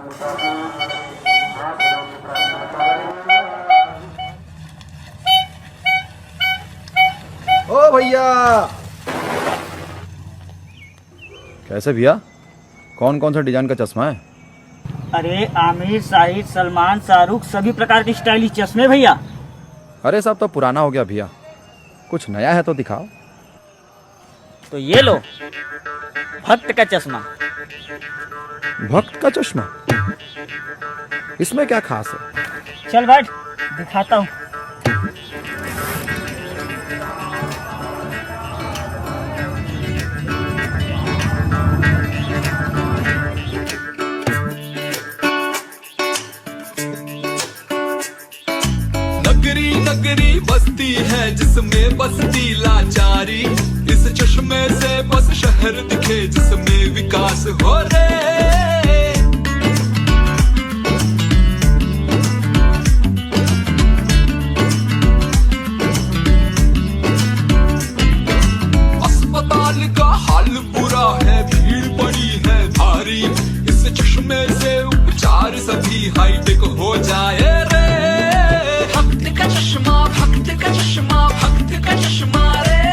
ओ भैया, कैसे भैया? कौन कौन सा डिजाइन का चश्मा है? अरे आमिर, शाहिद, सलमान, शाहरुख सभी प्रकार के स्टाइलिश चश्मे भैया। अरे सब तो पुराना हो गया भैया, कुछ नया है तो दिखाओ। तो ये लो, भक्त का चश्मा। भक्त का चश्मा? इसमें क्या खास है? चल बैठ, दिखाता हूँ। नगरी नगरी बस्ती है जिसमें बसती लाचारी, इस चश्मे से बस शहर दिखे जिसमें विकास हो रे। अस्पताल का हाल बुरा है, भीड़ बड़ी है भारी, इस चश्मे से उपचार सभी हाईटेक हो जाए रे। भक्त का चश्मा, भक्त का चश्मा, भक्त का चश्मा रे।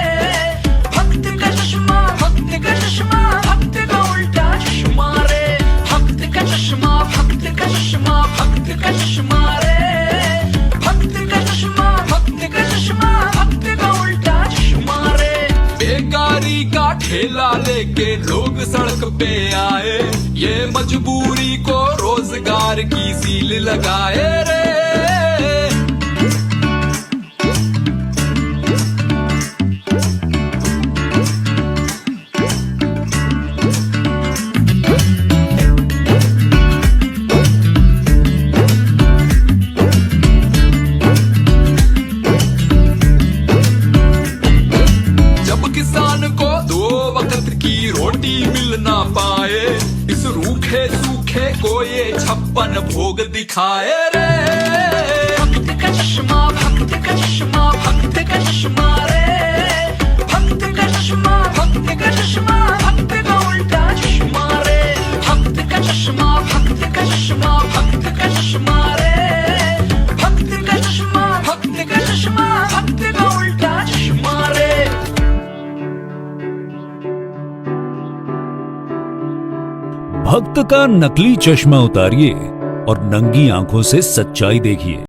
भक्त का चश्मा, भक्त का चश्मा, भक्त का उल्टा चश्मा रे। भक्त का चश्मा, भक्त का चश्मा, भक्त का चश्मा रे। भक्त का चश्मा, भक्त का चश्मा, भक्त का उल्टा चश्मा रे। बेकारी का ठेला लेके लोग सड़क पे आए, ये मजबूरी को रोजगार की सील लगाए रे। किसान को दो वक्त की रोटी मिल ना पाए, इस रूखे सूखे को ये 56 भोग दिखाए रे। भक्त का चश्मा, भक्त का चश्मा, भक्त का चश्मा रे। भक्त का चश्मा, भक्त का चश्मा, भक्त का उल्टा चश्मा रे। भक्त का चश्मा, भक्त का चश्मा, भक्त का चश्मा रे। भक्त का चश्मा, भक्त का चश्मा, भक्त का उल्टा चश्मा रे। भक्त का नकली चश्मा उतारिए और नंगी आंखों से सच्चाई देखिए।